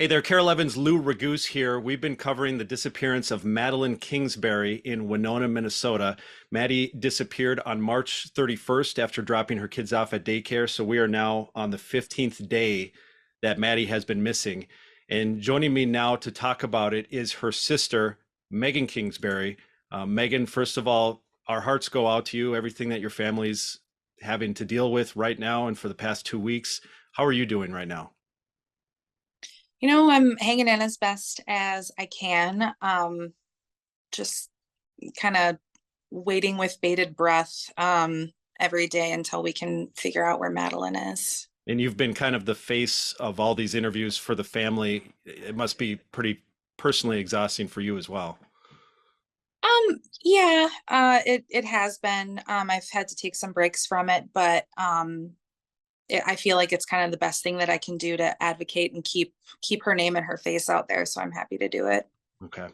Hey there, KARE 11's Lou Ragoose here. We've been covering the disappearance of Maddi Kingsbury in Winona, Minnesota. Maddi disappeared on March 31st after dropping her kids off at daycare. So we are now on the 15th day that Maddi has been missing. And joining me now to talk about it is her sister, Megan Kingsbury. Megan, first of all, our hearts go out to you, everything that your family's having to deal with right now and for the past 2 weeks. How are you doing right now? I'm hanging in as best as I can. Just kind of waiting with bated breath every day until we can figure out where Madeline is. And you've been kind of the face of all these interviews for the family. It must be pretty personally exhausting for you as well. Yeah, it has been. I've had to take some breaks from it, but I feel like it's kind of the best thing that I can do to advocate and keep her name and her face out there. So I'm happy to do it. Okay.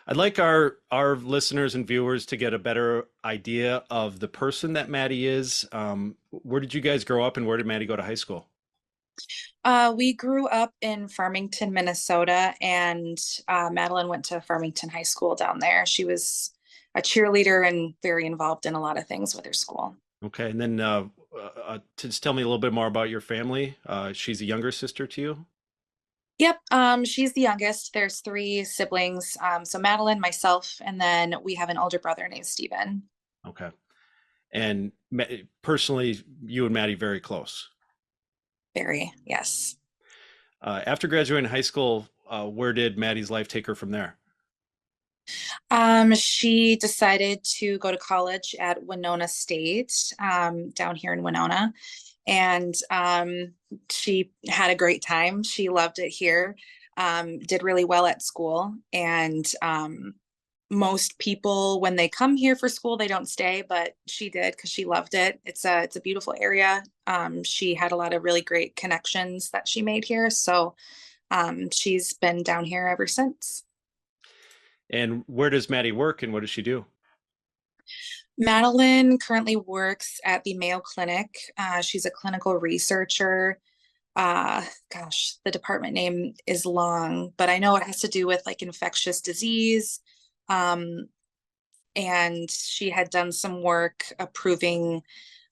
I'd like our listeners and viewers to get a better idea of the person that Maddi is. Where did you guys grow up and where did Maddi go to high school? We grew up in Farmington, Minnesota, and Madeline went to Farmington High School down there. She was a cheerleader and very involved in a lot of things with her school. Okay. And then just tell me a little bit more about your family. She's a younger sister to you? Yep, she's the youngest. There's three siblings. So Madeline, myself, and then we have an older brother named Steven. Okay. And personally, you and Maddi very close. Very, yes. After graduating high school, where did Maddie's life take her from there? She decided to go to college at Winona State, down here in Winona, and she had a great time. She loved it here, did really well at school, and most people, when they come here for school, they don't stay, but she did because she loved it. It's a beautiful area. She had a lot of really great connections that she made here, so she's been down here ever since. And where does Maddi work and what does she do? Madeline currently works at the Mayo Clinic. She's a clinical researcher. Gosh, the department name is long, but I know it has to do with like infectious disease. Um, and she had done some work approving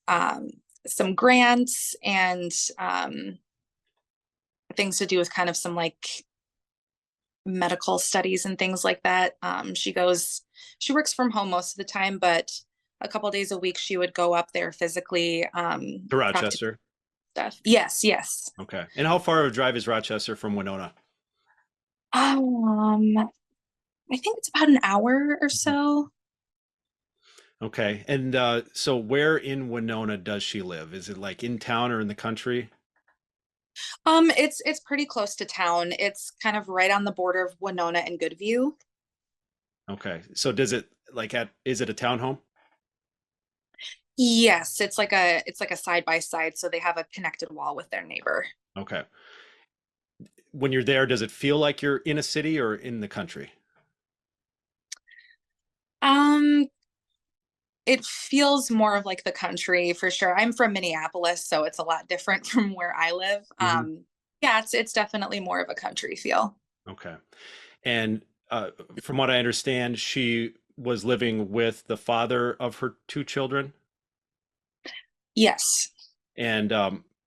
um, some grants and things to do with kind of some like medical studies and things like that. She works from home most of the time, but a couple days a week she would go up there physically, To talk to Rochester. stuff. Yes, yes. Okay. And how far of a drive is Rochester from Winona? Um, I think it's about an hour or Mhm. so. Okay. And so where in Winona does she live? Is it like in town or in the country? It's pretty close to town. It's kind of right on the border of Winona and Goodview. Okay. So does it like is it a townhome? Yes, it's like a side by side, so they have a connected wall with their neighbor. Okay. When you're there, does it feel like you're in a city or in the country? Um, it feels more of like the country for sure. I'm from Minneapolis, so it's a lot different from where I live. Hmm. Yeah, it's definitely more of a country feel. Okay. And from what I understand, she was living with the father of her two children. Yes. And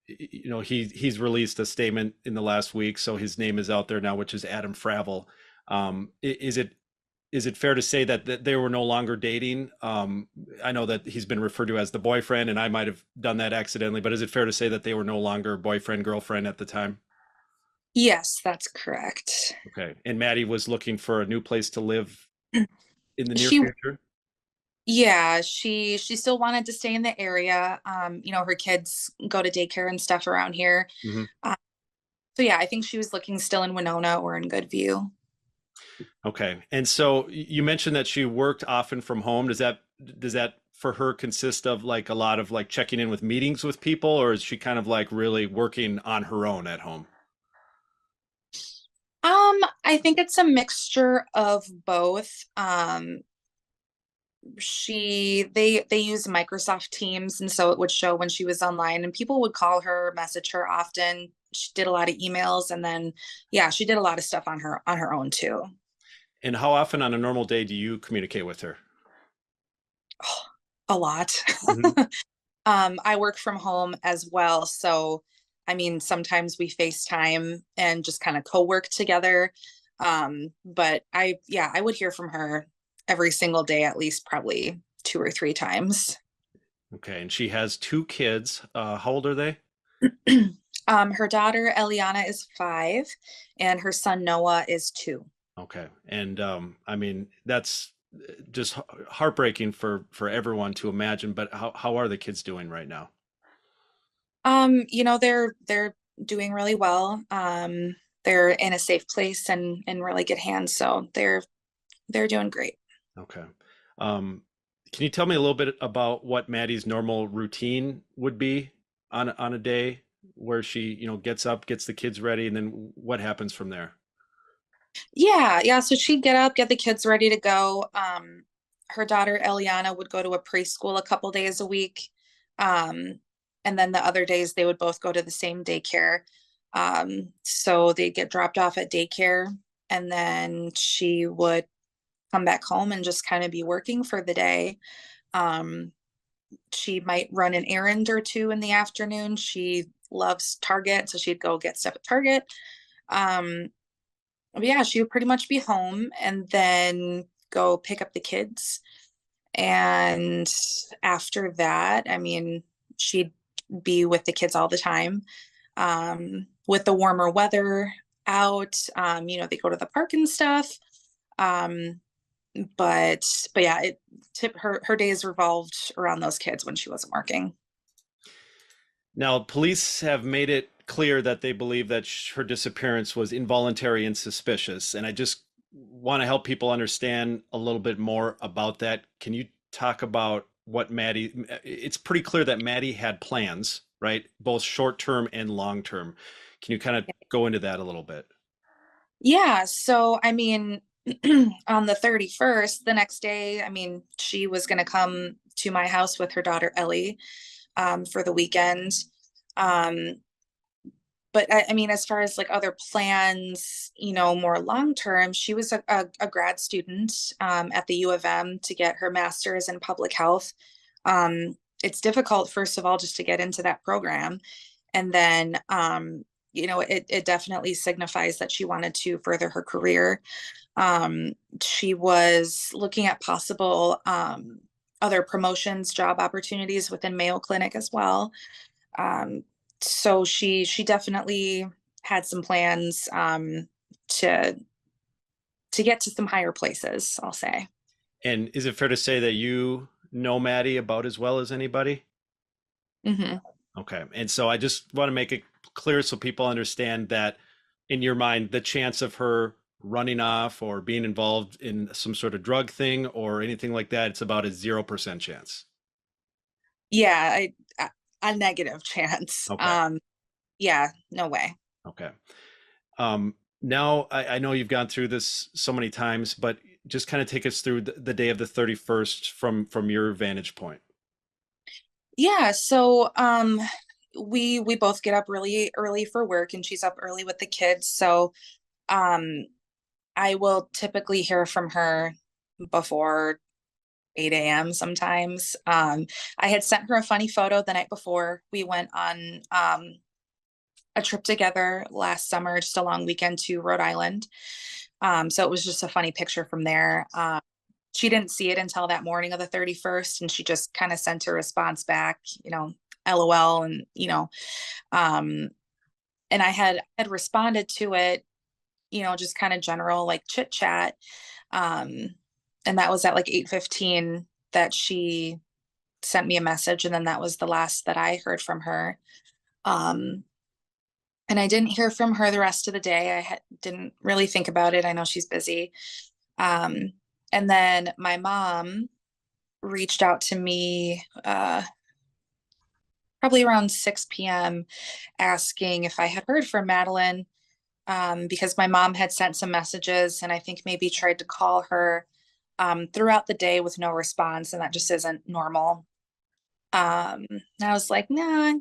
he's released a statement in the last week, so his name is out there now, which is Adam Fravel. Is it fair to say that they were no longer dating? I know that he's been referred to as the boyfriend, and I might have done that accidentally, but is it fair to say that they were no longer boyfriend girlfriend at the time? Yes, that's correct. Okay. And Maddie was looking for a new place to live in the near She future. Yeah, she still wanted to stay in the area. Her kids go to daycare and stuff around here. Hmm. Uh, so yeah, I think she was looking still in Winona or in Goodview. Okay. And so you mentioned that she worked often from home. Does that for her consist of like a lot of like checking in with meetings with people, or is she kind of like really working on her own at home? I think it's a mixture of both. They use Microsoft Teams, and so it would show when she was online, and people would call her, message her often. she did a lot of emails, and then yeah, she did a lot of stuff on her own too. And how often on a normal day do you communicate with her? A lot. Hmm. I work from home as well, so I mean, sometimes we FaceTime and just kind of co-work together. But yeah, I would hear from her every single day, at least probably 2 or 3 times. Okay, and she has two kids. How old are they? Her daughter Eliana is 5, and her son Noah is 2. Okay, and I mean that's just heartbreaking for everyone to imagine. But how are the kids doing right now? They're doing really well. They're in a safe place and in really good hands, so they're doing great. Okay. Um, can you tell me a little bit about what Maddie's normal routine would be on a day where she, gets up, gets the kids ready, and then what happens from there? Yeah, yeah. So she'd get up, get the kids ready to go. Her daughter Eliana would go to a preschool a couple days a week. And then the other days they would both go to the same daycare. So they'd get dropped off at daycare, and then she would come back home and just kind of be working for the day. Um, she might run an errand or two in the afternoon. She loves Target, so she'd go get stuff at Target. Um, yeah, she would pretty much be home and then go pick up the kids. And after that, I mean, she'd be with the kids all the time. With the warmer weather out, they go to the park and stuff. Um, but yeah, her days revolved around those kids when she wasn't working. Now, police have made it clear that they believe that her disappearance was involuntary and suspicious, and I just want to help people understand a little bit more about that. Can you talk about what Maddie? It's pretty clear that Maddie had plans, right? Both short term and long term. Can you kind of go into that a little bit? Yeah, so I mean, on the 31st, the next day, I mean, she was going to come to my house with her daughter Ellie, for the weekend. Um, but I mean, as far as like other plans, more long term, she was a grad student at the U of M to get her master's in public health. It's difficult, first of all, just to get into that program. And then, it definitely signifies that she wanted to further her career. She was looking at possible other promotions, job opportunities within Mayo Clinic as well. Um, so she definitely had some plans to to get to some higher places, I'll say. And is it fair to say that you know Maddie about as well as anybody? Hmm. Okay. And so I just want to make it clear so people understand that in your mind, the chance of her running off or being involved in some sort of drug thing or anything like that, it's about a 0% chance. Yeah, a negative chance. Okay. Yeah, no way. Okay. Now I know you've gone through this so many times, but just kind of take us through the day of the 31st from your vantage point. Yeah, so we both get up really early for work, and she's up early with the kids. So um I will typically hear from her before 8 a.m. sometimes. I had sent her a funny photo the night before. We went on a trip together last summer, just a long weekend to Rhode Island. So it was just a funny picture from there. She didn't see it until that morning of the 31st, and she just kind of sent a response back, LOL, and um, and I had responded to it, just kind of general like chit chat. Um, and that was at like 8:15 that she sent me a message, and then that was the last that I heard from her. Um, and I didn't hear from her the rest of the day. Didn't really think about it. I know she's busy. Um, and then my mom reached out to me probably around 6 p.m. asking if I had heard from Madeline, because my mom had sent some messages and I think maybe tried to call her throughout the day with no response, and that just isn't normal. And I was like, nah,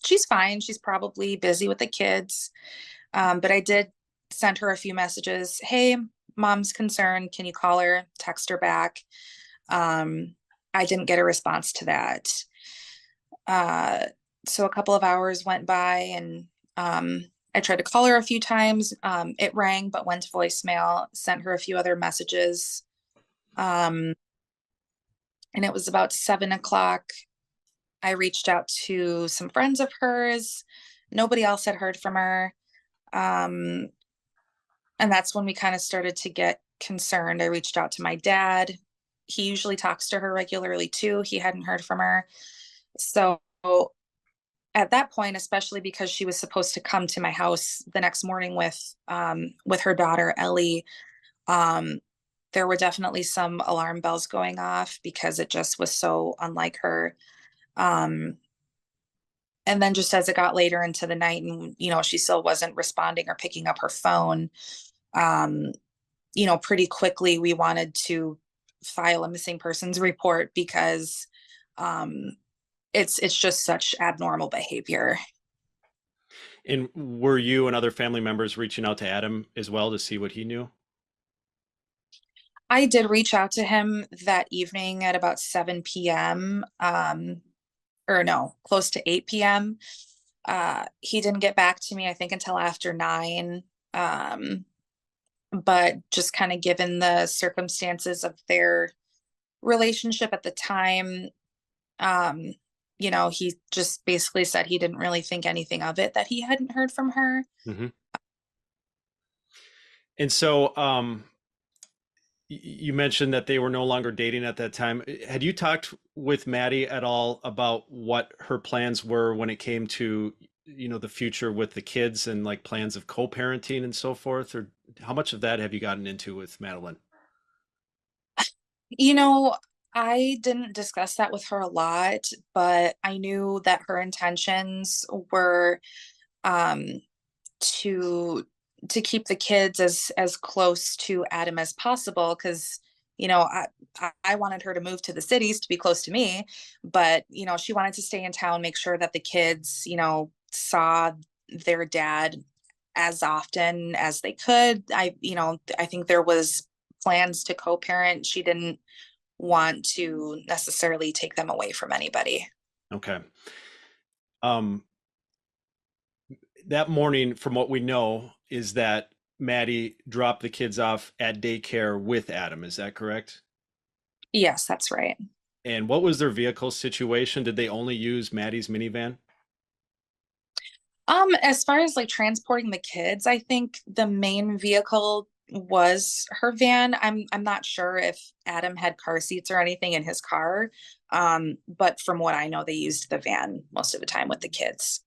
she's fine. She's probably busy with the kids. But I did send her a few messages. Hey, mom's concerned. Can you call her? Text her back. Um, I didn't get a response to that. Uh, so a couple of hours went by and I tried to call her a few times. It rang, but went to voicemail, sent her a few other messages. Um, and it was about 7 o'clock. I reached out to some friends of hers. Nobody else had heard from her. Um, and that's when we kind of started to get concerned. I reached out to my dad. He usually talks to her regularly too. He hadn't heard from her. So at that point, especially because she was supposed to come to my house the next morning with her daughter Ellie, um, there were definitely some alarm bells going off because it just was so unlike her. Um, and then just as it got later into the night and she still wasn't responding or picking up her phone, um, pretty quickly we wanted to file a missing persons report because um, it's just such abnormal behavior. And were you and other family members reaching out to Adam as well to see what he knew? I did reach out to him that evening at about 7 p.m. Or no, close to 8 p.m. He didn't get back to me, I think, until after 9. But just kind of given the circumstances of their relationship at the time, um, he just basically said he didn't really think anything of it, that he hadn't heard from her. Hmm. And so, you mentioned that they were no longer dating at that time. Had you talked with Maddi at all about what her plans were when it came to, the future with the kids and like plans of co-parenting and so forth? Or how much of that have you gotten into with Madeline? You know, I didn't discuss that with her a lot, but I knew that her intentions were um to keep the kids as close to Adam as possible because I wanted her to move to the cities to be close to me, but she wanted to stay in town, make sure that the kids saw their dad as often as they could. I think there was plans to co-parent. She didn't want to necessarily take them away from anybody. Okay. Um, that morning, from what we know, is that Maddie dropped the kids off at daycare with Adam. Is that correct? Yes, that's right. And what was their vehicle situation? Did they only use Maddie's minivan? As far as like transporting the kids, I think the main vehicle was her van. I'm not sure if Adam had car seats or anything in his car. But from what I know, they used the van most of the time with the kids.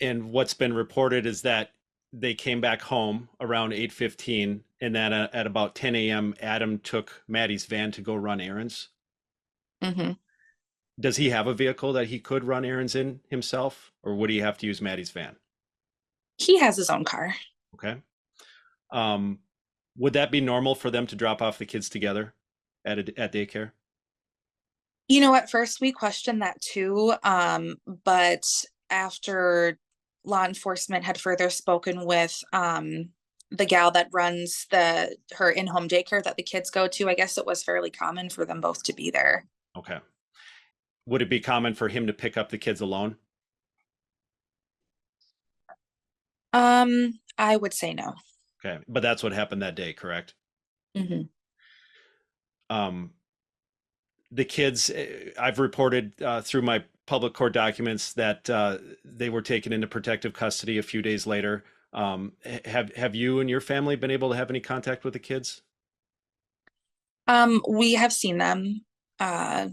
And what's been reported is that they came back home around 8:15, and that at about 10 a.m. Adam took Maddie's van to go run errands. Hmm. Does he have a vehicle that he could run errands in himself, or would he have to use Maddie's van? He has his own car. Okay. Um, would that be normal for them to drop off the kids together at daycare? At first we questioned that too. But after law enforcement had further spoken with the gal that runs her in-home daycare that the kids go to, I guess it was fairly common for them both to be there. Okay. Would it be common for him to pick up the kids alone? I would say no. Okay, but that's what happened that day, correct? Hmm. Um, the kids, I've reported through my public court documents that they were taken into protective custody a few days later. Have you and your family been able to have any contact with the kids? We have seen them. Uh,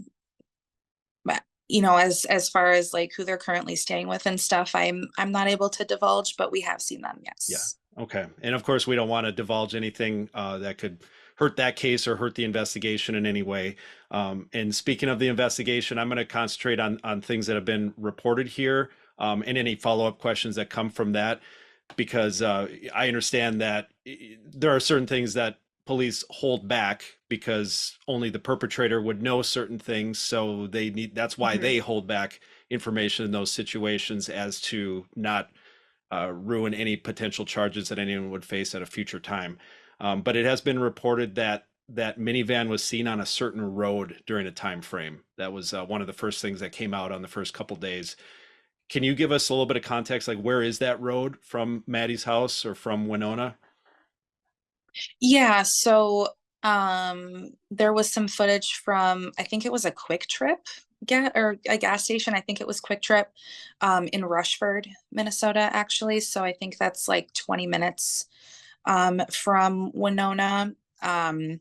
but as far as like who they're currently staying with and stuff, I'm not able to divulge, but we have seen them, Yeah. yes. Okay. And of course, we don't want to divulge anything that could hurt that case or hurt the investigation in any way. And speaking of the investigation, I'm going to concentrate on things that have been reported here, and any follow-up questions that come from that, because I understand that there are certain things that police hold back because only the perpetrator would know certain things. So that's why Mhm. they hold back information in those situations as to not ruin any potential charges that anyone would face at a future time. But it has been reported that that minivan was seen on a certain road during a time frame. That was one of the first things that came out on the first couple days. Can you give us a little bit of context, like where is that road from Maddie's house or from Winona? Yeah, so there was some footage from, I think it was a Quick Trip or a gas station. I think it was Quick Trip in Rushford, Minnesota, actually. So I think that's like 20 minutes from Winona. Um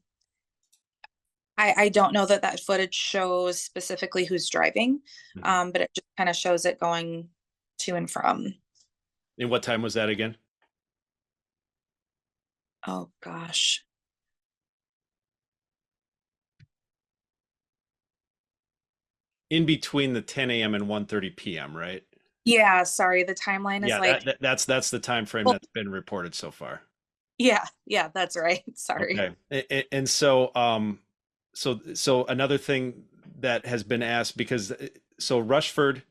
I don't know that that footage shows specifically who's driving, Mhm. but it just kind of shows it going to and from. And what time was that again? Oh gosh. In between the 10 a.m. and 1:30 p.m., right? Yeah, sorry, the timeline is Yeah, like, that's the time frame well, that's been reported so far. yeah, yeah, that's right. Sorry. Okay. And so so another thing that has been asked because so Rushford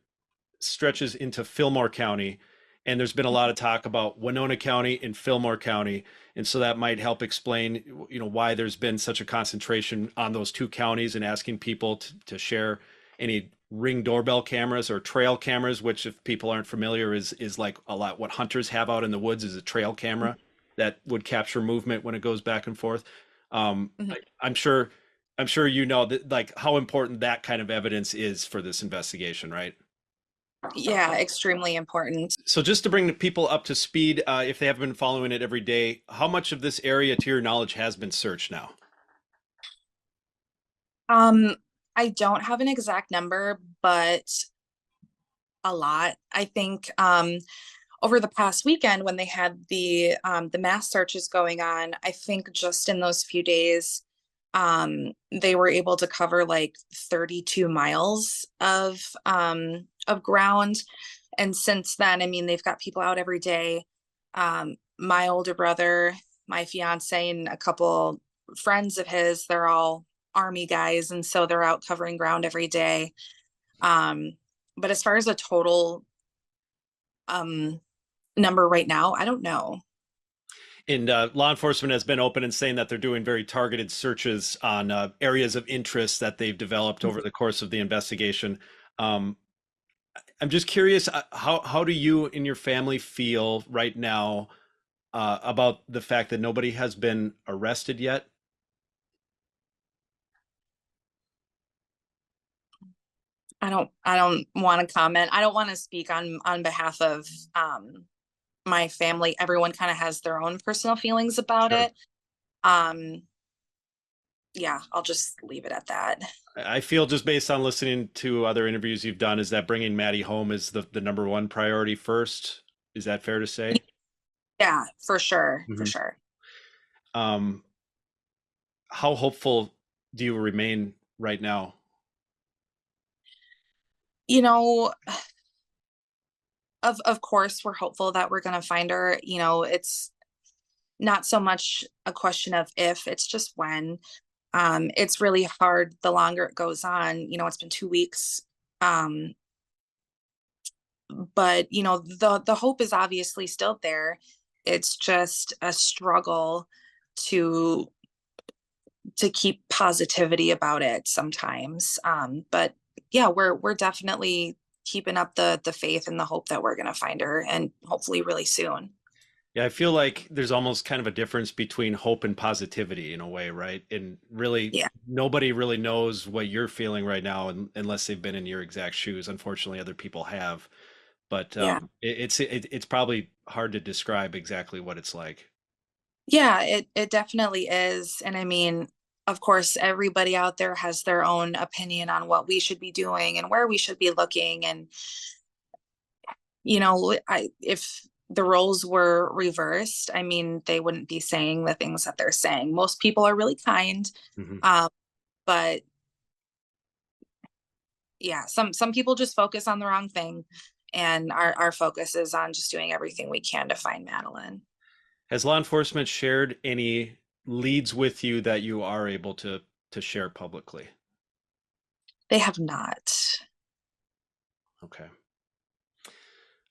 stretches into Fillmore County, and there's been a lot of talk about Winona County and Fillmore County, and so that might help explain, why there's been such a concentration on those two counties and asking people to share any Ring doorbell cameras or trail cameras, which if people aren't familiar is like a lot what hunters have out in the woods is a trail camera that would capture movement when it goes back and forth. Mhm. I'm sure you know that like how important that kind of evidence is for this investigation, right? Yeah, extremely important. So just to bring the people up to speed, if they haven't been following it every day, how much of this area, to your knowledge, has been searched now? Um, I don't have an exact number, but a lot. I think over the past weekend when they had the mass searches going on, I think just in those few days, they were able to cover like 32 miles of ground. And since then, I mean, they've got people out every day. My older brother, my fiance, and a couple friends of his, they're all army guys, and so they're out covering ground every day. Um, but as far as a total um number right now, I don't know. And law enforcement has been open and saying that they're doing very targeted searches on areas of interest that they've developed over the course of the investigation. Um, I'm just curious, how do you and your family feel right now about the fact that nobody has been arrested yet? I don't want to comment. I don't want to speak on behalf of my family. Everyone kind of has their own personal feelings about Sure. it. Um, yeah, I'll just leave it at that. I feel just based on listening to other interviews you've done, is that bringing Maddie home is the number one priority first? Is that fair to say? Yeah, for sure, for Mhm. sure. Um, how hopeful do you remain right now? You know, of course we're hopeful that we're going to find her. It's not so much a question of if, it's just when. It's really hard the longer it goes on. It's been 2 weeks. Um, but the hope is obviously still there. It's just a struggle to keep positivity about it sometimes. But yeah, we're definitely keeping up the faith and the hope that we're gonna find her, and hopefully really soon. Yeah, I feel like there's almost kind of a difference between hope and positivity in a way, right? And really, Yeah, nobody really knows what you're feeling right now unless they've been in your exact shoes. Unfortunately, other people have, but yeah, it's probably hard to describe exactly what it's like. yeah. It definitely is, and I mean, of course, everybody out there has their own opinion on what we should be doing and where we should be looking, and if the roles were reversed, I mean, they wouldn't be saying the things that they're saying. Most people are really kind, Mhm. um, but yeah, some people just focus on the wrong thing, and our focus is on just doing everything we can to find Madeline. Has law enforcement shared any leads with you that you are able to share publicly? They have not. Okay.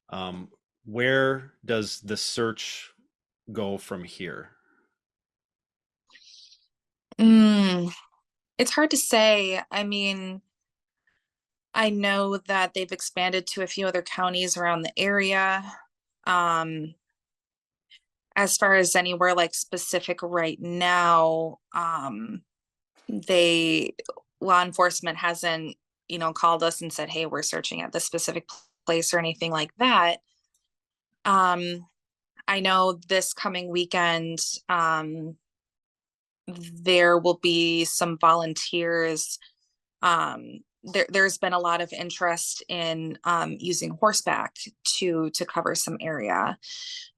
Um, where does the search go from here? Mm, it's hard to say. I mean, I know that they've expanded to a few other counties around the area. Um, as far as anywhere like specific right now, they law enforcement hasn't, called us and said, "Hey, we're searching at this specific place" or anything like that. Um, I know this coming weekend, there will be some volunteers. There's been a lot of interest in using horseback to cover some area.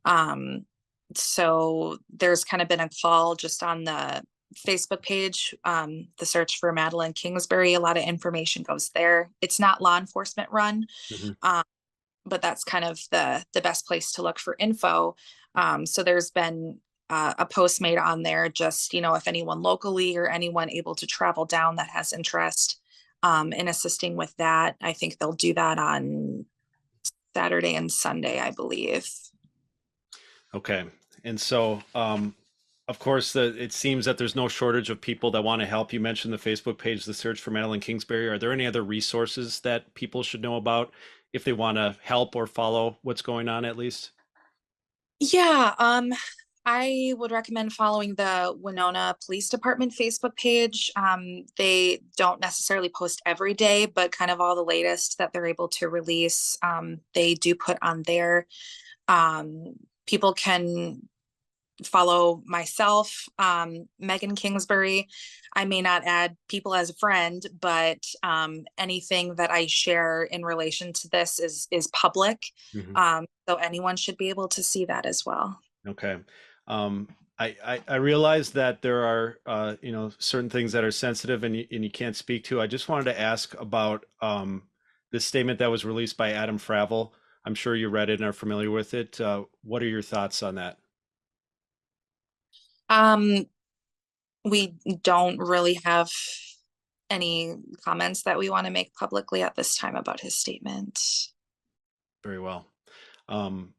Um, so there's kind of been a call just on the Facebook page, the search for Maddi Kingsbury. A lot of information goes there. It's not law enforcement run, Mhm. um, but that's kind of the best place to look for info. So there's been a post made on there, just if anyone locally or anyone able to travel down that has interest in assisting with that. I think they'll do that on Saturday and Sunday, I believe. Okay. And so, of course, it seems that there's no shortage of people that want to help. You mentioned the Facebook page, the search for Maddi Kingsbury. Are there any other resources that people should know about if they want to help or follow what's going on, at least? Yeah, I would recommend following the Winona Police Department Facebook page. They don't necessarily post every day, but kind of all the latest that they're able to release, they do put on there. People can follow myself, Megan Kingsbury. I may not add people as a friend, but anything that I share in relation to this is public. Hmm. So anyone should be able to see that as well. Okay. Um, I realize that there are certain things that are sensitive and you can't speak to. I just wanted to ask about this statement that was released by Adam Fravel. I'm sure you read it and are familiar with it. What are your thoughts on that? Um, we don't really have any comments that we want to make publicly at this time about his statement. Very well. Um,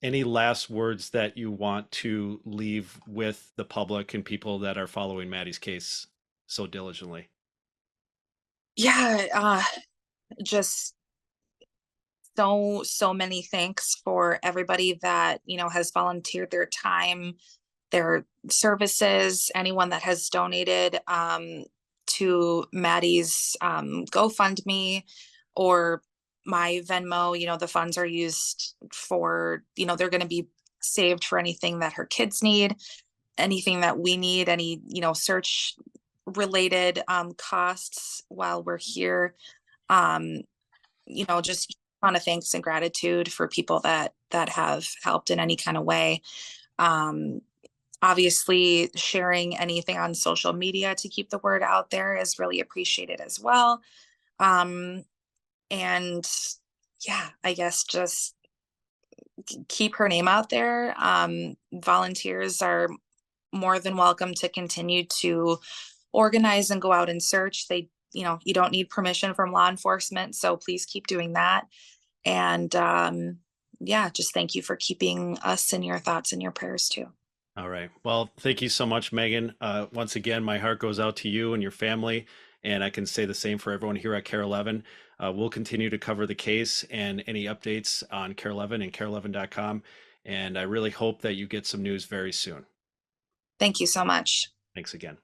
any last words that you want to leave with the public and people that are following Maddie's case so diligently? Yeah, just so many thanks for everybody that has volunteered their time, their services, anyone that has donated to Maddie's GoFundMe or my Venmo. The funds are used for, they're going to be saved for anything that her kids need, anything that we need, any search related costs while we're here. um just a ton of thanks and gratitude for people that have helped in any kind of way. um Obviously, sharing anything on social media to keep the word out there is really appreciated as well. um and yeah, I guess just keep her name out there. Volunteers are more than welcome to continue to organize and go out and search. You don't need permission from law enforcement, so please keep doing that. And yeah, just thank you for keeping us in your thoughts and your prayers too. All right. Well, thank you so much, Megan. Once again, my heart goes out to you and your family, and I can say the same for everyone here at KARE 11. We'll continue to cover the case and any updates on KARE 11 and KARE11.com, and I really hope that you get some news very soon. Thank you so much. Thanks again.